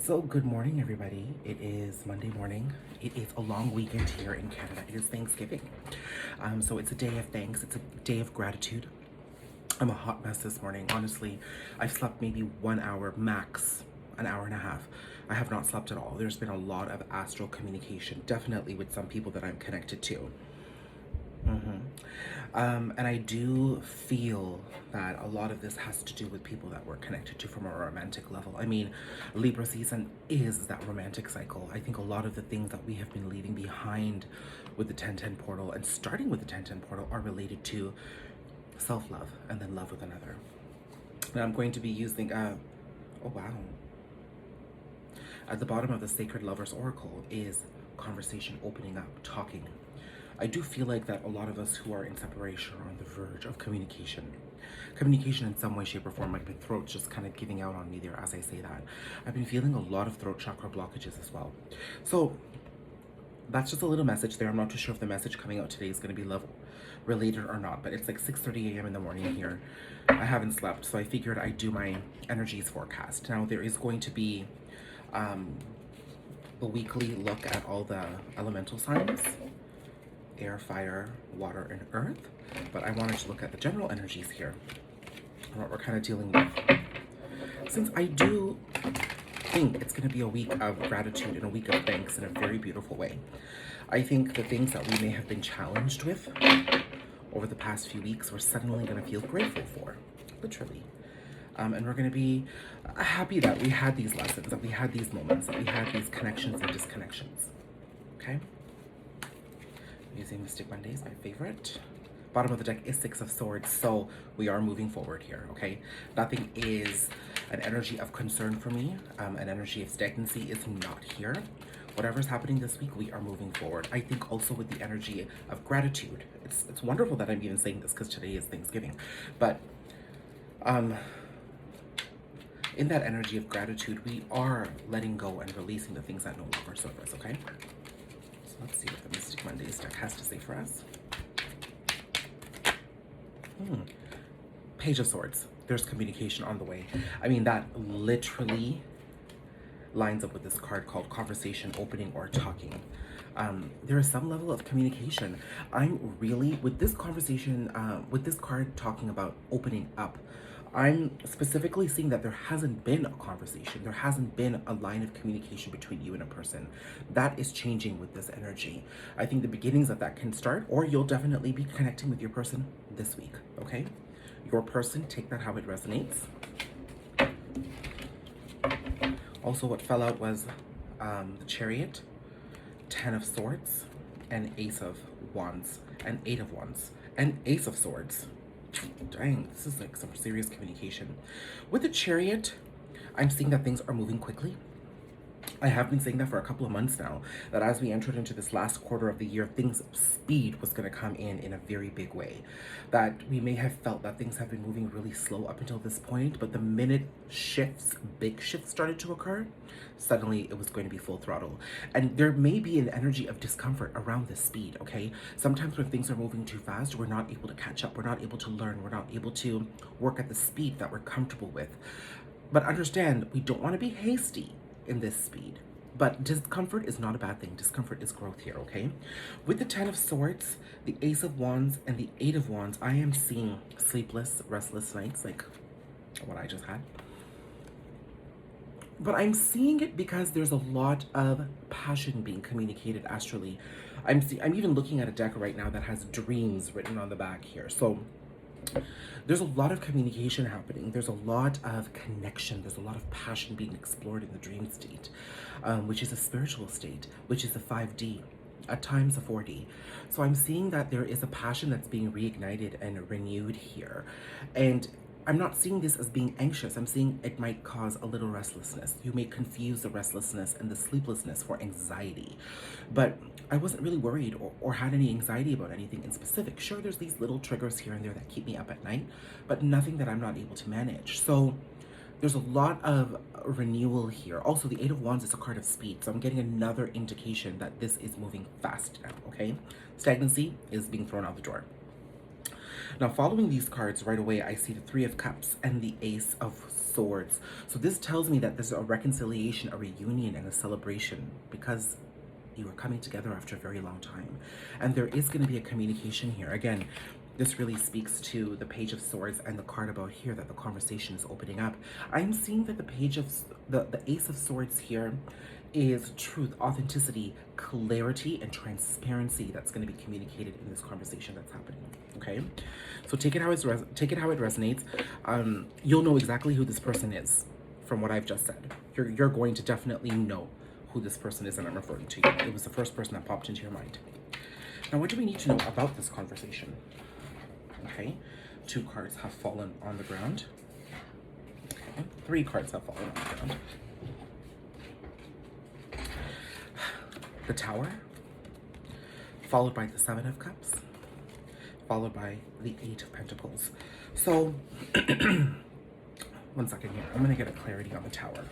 So good morning, everybody. It is Monday morning. It is a long weekend here in Canada. It is Thanksgiving. So it's a day of thanks. It's a day of gratitude. I'm a hot mess this morning. Honestly, I've slept maybe 1 hour max, an hour and a half. I have not slept at all. There's been a lot of astral communication, definitely with some people that I'm connected to. And I do feel that a lot of this has to do with people that we're connected to from a romantic level. I mean, Libra season is that romantic cycle. I think a lot of the things that we have been leaving behind with the 1010 portal and starting with the 1010 portal are related to self-love and then love with another. And I'm going to be using, oh wow. At the bottom of the Sacred Lovers Oracle is conversation, opening up, talking. I do feel like that a lot of us who are in separation are on the verge of communication. Communication in some way, shape, or form. Like my throat's just kind of giving out on me there as I say that. I've been feeling a lot of throat chakra blockages as well. So that's just a little message there. I'm not too sure if the message coming out today is going to be love related or not, but it's like 6:30 a.m. in the morning here. I haven't slept, so I figured I'd do my energies forecast. Now there is going to be a weekly look at all the elemental signs: air, fire, water, and earth. But I wanted to look at the general energies here and what we're kind of dealing with. Since I do think it's going to be a week of gratitude and a week of thanks in a very beautiful way. I think the things that we may have been challenged with over the past few weeks, we're suddenly going to feel grateful for, literally. And we're going to be happy that we had these lessons, that we had these moments, that we had these connections and disconnections. Okay? Using Mystic Mondays, my favorite. Bottom of the deck is Six of Swords, so we are moving forward here, okay? Nothing is an energy of concern for me. An energy of stagnancy is not here. Whatever's happening this week, we are moving forward. I think also with the energy of gratitude. It's wonderful that I'm even saying this because today is Thanksgiving. But in that energy of gratitude, we are letting go and releasing the things that no longer serve us, okay? So let's see what the Mystic Mondays deck has to say for us. Page of Swords. There's communication on the way. I mean, that literally lines up with this card called Conversation, Opening, or Talking. There is some level of communication. I'm really, with this conversation, with this card talking about opening up, I'm specifically seeing that there hasn't been a conversation. There hasn't been a line of communication between you and a person. That is changing with this energy. I think the beginnings of that can start, or you'll definitely be connecting with your person this week, okay? Your person, take that how it resonates. Also, what fell out was the Chariot, 10 of Swords, and Ace of Wands, and 8 of Wands, and Ace of Swords. Dang, this is like some serious communication. With the Chariot, I'm seeing that things are moving quickly. I have been saying that for a couple of months now, that as we entered into this last quarter of the year, speed was going to come in a very big way. That we may have felt that things have been moving really slow up until this point, but the minute big shifts started to occur, suddenly it was going to be full throttle. And there may be an energy of discomfort around this speed, okay? Sometimes when things are moving too fast, we're not able to catch up, we're not able to learn, we're not able to work at the speed that we're comfortable with. But understand, we don't want to be hasty in this speed. But discomfort is not a bad thing. Discomfort is growth here, okay? With the 10 of Swords, the Ace of Wands, and the 8 of Wands, I am seeing sleepless, restless nights, like what I just had. But I'm seeing it because there's a lot of passion being communicated astrally. I'm even looking at a deck right now that has dreams written on the back here. So there's a lot of communication happening. There's a lot of connection. There's a lot of passion being explored in the dream state, which is a spiritual state, which is a 5D, at times a 4D. So I'm seeing that there is a passion that's being reignited and renewed here. And I'm not seeing this as being anxious. I'm seeing it might cause a little restlessness. You may confuse the restlessness and the sleeplessness for anxiety. But I wasn't really worried or had any anxiety about anything in specific. Sure, there's these little triggers here and there that keep me up at night, but nothing that I'm not able to manage. So there's a lot of renewal here. Also, the 8 of Wands is a card of speed, so I'm getting another indication that this is moving fast now, okay? Stagnancy is being thrown out the door. Now, following these cards right away, I see the Three of Cups and the Ace of Swords. So this tells me that there's a reconciliation, a reunion, and a celebration because you are coming together after a very long time. And there is going to be a communication here. Again, this really speaks to the Page of Swords and the card about here that the conversation is opening up. I'm seeing that the Ace of Swords here is truth, authenticity, clarity, and transparency that's going to be communicated in this conversation that's happening. Okay, so take it how it resonates. You'll know exactly who this person is from what I've just said. You're going to definitely know who this person is, and I'm referring to you. It was the first person that popped into your mind. Now, what do we need to know about this conversation? Okay, 2 cards have fallen on the ground. Okay, 3 cards have fallen on the ground. The Tower, followed by the 7 of Cups, followed by the 8 of Pentacles. So, one second here. I'm going to get a clarity on the Tower.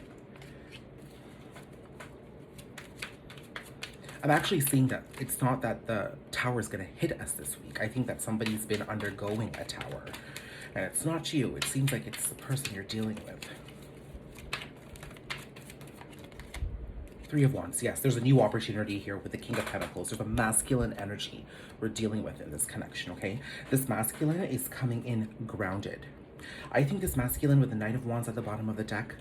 I'm actually seeing that it's not that the Tower is going to hit us this week. I think that somebody's been undergoing a Tower. And it's not you. It seems like it's the person you're dealing with. 3 of Wands. Yes, there's a new opportunity here with the King of Pentacles. There's a masculine energy we're dealing with in this connection, okay? This masculine is coming in grounded. I think this masculine with the Knight of Wands at the bottom of the deck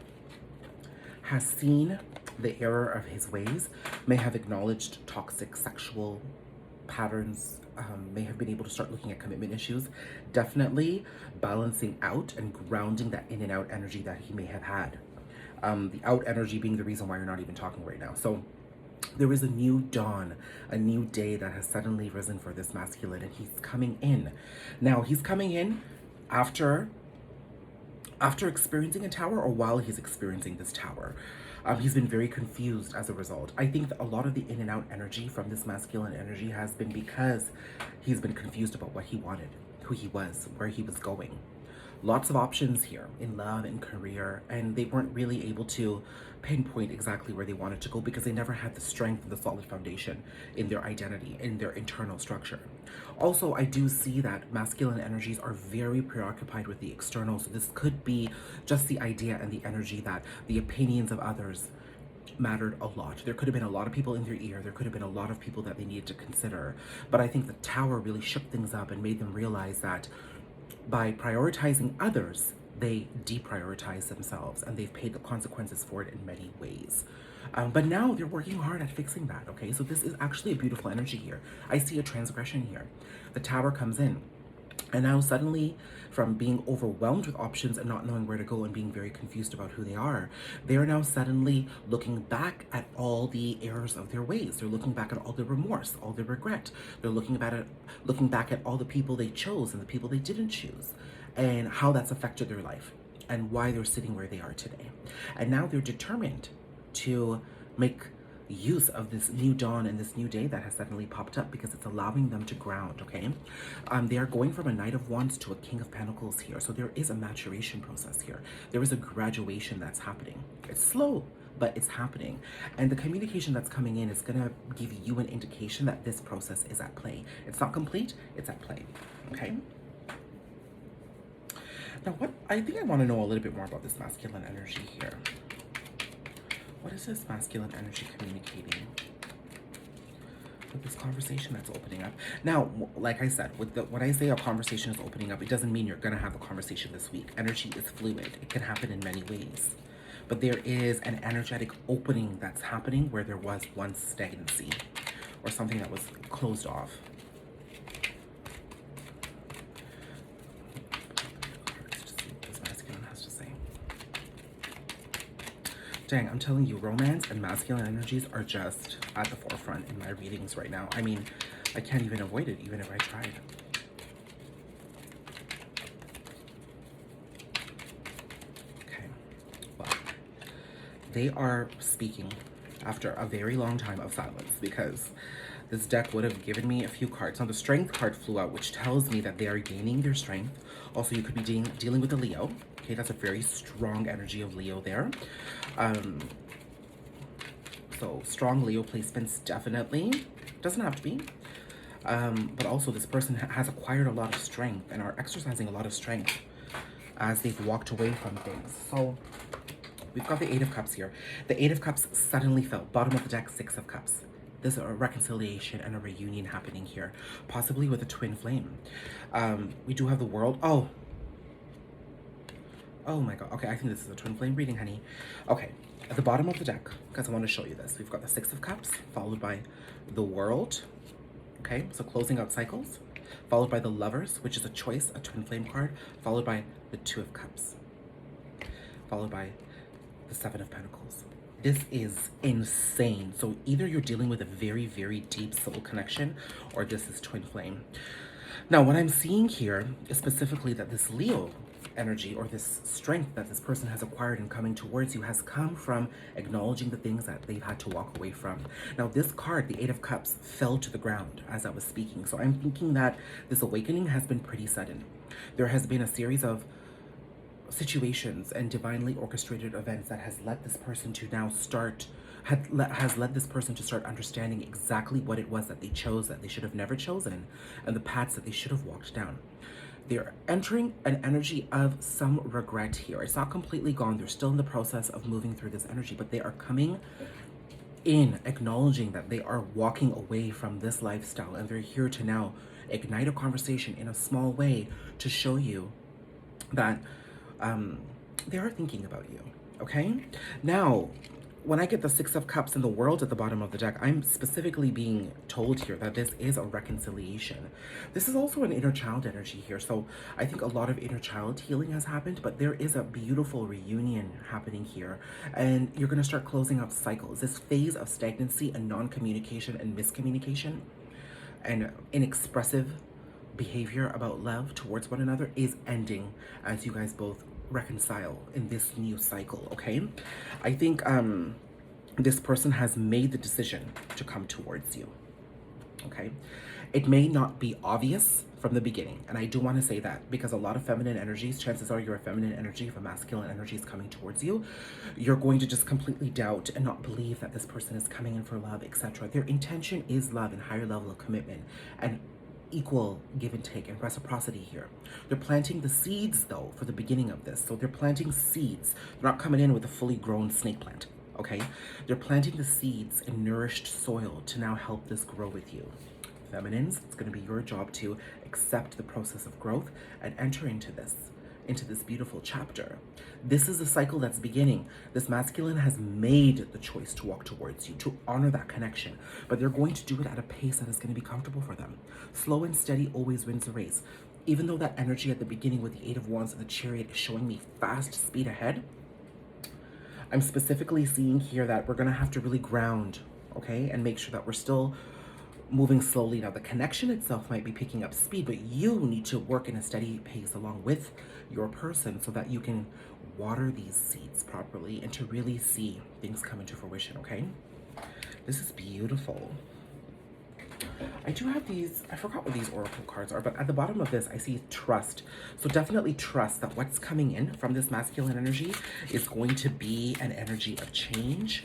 has seen the error of his ways, may have acknowledged toxic sexual patterns, may have been able to start looking at commitment issues, definitely balancing out and grounding that in and out energy that he may have had. The out energy being the reason why you're not even talking right now. So there is a new dawn, a new day that has suddenly risen for this masculine, and he's coming in. Now, he's coming in after experiencing a Tower or while he's experiencing this Tower. He's been very confused as a result. I think that a lot of the in and out energy from this masculine energy has been because he's been confused about what he wanted, who he was, where he was going. Lots of options here in love and career, and they weren't really able to pinpoint exactly where they wanted to go because they never had the strength and the solid foundation in their identity, in their internal structure. Also, I do see that masculine energies are very preoccupied with the external, so this could be just the idea and the energy that the opinions of others mattered a lot. There could have been a lot of people in their ear. There could have been a lot of people that they needed to consider. But I think the Tower really shook things up and made them realize that by prioritizing others, they deprioritize themselves, and they've paid the consequences for it in many ways. But now they're working hard at fixing that, okay? So this is actually a beautiful energy here. I see a transgression here. The Tower comes in, and now suddenly, from being overwhelmed with options and not knowing where to go and being very confused about who they are now suddenly looking back at all the errors of their ways. They're looking back at all the remorse, all the regret. They're looking back at all the people they chose and the people they didn't choose, and how that's affected their life and why they're sitting where they are today. And now they're determined to make use of this new dawn and this new day that has suddenly popped up because it's allowing them to ground, okay? They are going from a Knight of Wands to a King of Pentacles here. So there is a maturation process here. There is a graduation that's happening. It's slow, but it's happening. And the communication that's coming in is gonna give you an indication that this process is at play. It's not complete, it's at play, okay? Now, I think I want to know a little bit more about this masculine energy here. What is this masculine energy communicating with this conversation that's opening up? Now, like I said, when I say a conversation is opening up, it doesn't mean you're going to have a conversation this week. Energy is fluid. It can happen in many ways. But there is an energetic opening that's happening where there was once stagnancy or something that was closed off. Dang, I'm telling you, romance and masculine energies are just at the forefront in my readings right now. I mean, I can't even avoid it, even if I tried. Okay, well, they are speaking after a very long time of silence because this deck would have given me a few cards. Now, the Strength card flew out, which tells me that they are gaining their strength. Also, you could be dealing with a Leo. Okay, that's a very strong energy of Leo there. So strong Leo placements definitely. Doesn't have to be. But also this person has acquired a lot of strength and are exercising a lot of strength as they've walked away from things. So we've got the Eight of Cups here. The Eight of Cups suddenly fell. Bottom of the deck, Six of Cups. There's a reconciliation and a reunion happening here, possibly with a twin flame. We do have the World. Oh my God. Okay, I think this is a twin flame reading, honey. Okay, at the bottom of the deck, because I want to show you this, we've got the Six of Cups, followed by the World. Okay, so closing out cycles, followed by the Lovers, which is a choice, a twin flame card, followed by the Two of Cups, followed by the Seven of Pentacles. This is insane. So either you're dealing with a very, very deep soul connection, or this is twin flame. Now, what I'm seeing here is specifically that this Leo energy, or this strength that this person has acquired in coming towards you, has come from acknowledging the things that they've had to walk away from. Now, this card, the Eight of Cups, fell to the ground as I was speaking. So I'm thinking that this awakening has been pretty sudden. There has been a series of situations and divinely orchestrated events that has led this person to now has led this person to start understanding exactly what it was that they chose that they should have never chosen, and the paths that they should have walked down. They're entering an energy of some regret here. It's not completely gone. They're still in the process of moving through this energy, but they are coming in, acknowledging that they are walking away from this lifestyle, and they're here to now ignite a conversation in a small way to show you that they are thinking about you, okay? Now, when I get the Six of Cups and the World at the bottom of the deck, I'm specifically being told here that this is a reconciliation. This is also an inner child energy here. So I think a lot of inner child healing has happened, but there is a beautiful reunion happening here. And you're going to start closing up cycles. This phase of stagnancy and non-communication and miscommunication and inexpressive behavior about love towards one another is ending as you guys both reconcile in this new cycle, okay? I think this person has made the decision to come towards you, okay? It may not be obvious from the beginning, and I do want to say that because a lot of feminine energies, chances are you're a feminine energy, if a masculine energy is coming towards you, you're going to just completely doubt and not believe that this person is coming in for love, etc. Their intention is love and higher level of commitment and equal give and take and reciprocity here. They're planting the seeds though for the beginning of this. So they're planting seeds. They're not coming in with a fully grown snake plant, okay? They're planting the seeds in nourished soil to now help this grow with you. Feminines, it's going to be your job to accept the process of growth and enter into this beautiful chapter. This is the cycle that's beginning. This masculine has made the choice to walk towards you, to honor that connection, but they're going to do it at a pace that is going to be comfortable for them. Slow and steady always wins the race. Even though that energy at the beginning with the Eight of Wands and the Chariot is showing me fast speed ahead, I'm specifically seeing here that we're going to have to really ground, okay, and make sure that we're still moving slowly. Now, the connection itself might be picking up speed, but you need to work in a steady pace along with your person so that you can water these seeds properly and to really see things come into fruition, okay? This is beautiful. I do have these, I forgot what these oracle cards are, but at the bottom of this, I see trust. So definitely trust that what's coming in from this masculine energy is going to be an energy of change.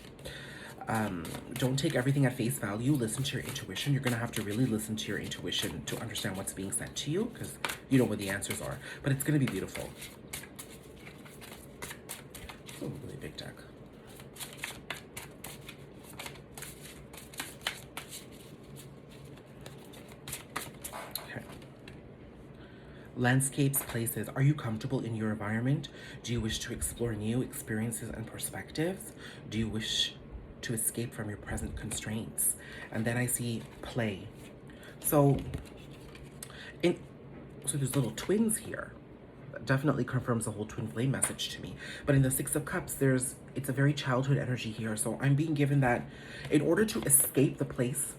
Don't take everything at face value. Listen to your intuition. You're going to have to really listen to your intuition to understand what's being sent to you, because you know what the answers are. But it's going to be beautiful. It's a really big deck. Okay. Landscapes, places. Are you comfortable in your environment? Do you wish to explore new experiences and perspectives? Do you wish to escape from your present constraints? And then I see play. So there's little twins here. That definitely confirms the whole twin flame message to me. But in the Six of Cups, it's a very childhood energy here. So I'm being given that in order to escape the place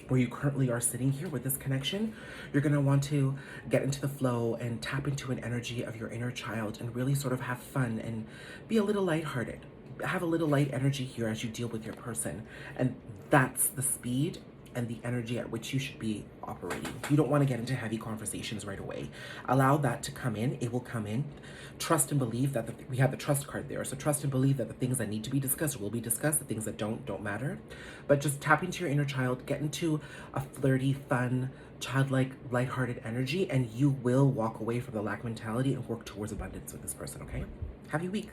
where you currently are sitting here with this connection, you're going to want to get into the flow and tap into an energy of your inner child and really sort of have fun and be a little lighthearted. Have a little light energy here as you deal with your person. And that's the speed and the energy at which you should be operating. You don't want to get into heavy conversations right away. Allow that to come in. It will come in. Trust and believe that we have the trust card there. So trust and believe that the things that need to be discussed will be discussed. The things that don't matter. But just tap into your inner child, get into a flirty, fun, childlike, lighthearted energy, and you will walk away from the lack mentality and work towards abundance with this person, okay? Happy week.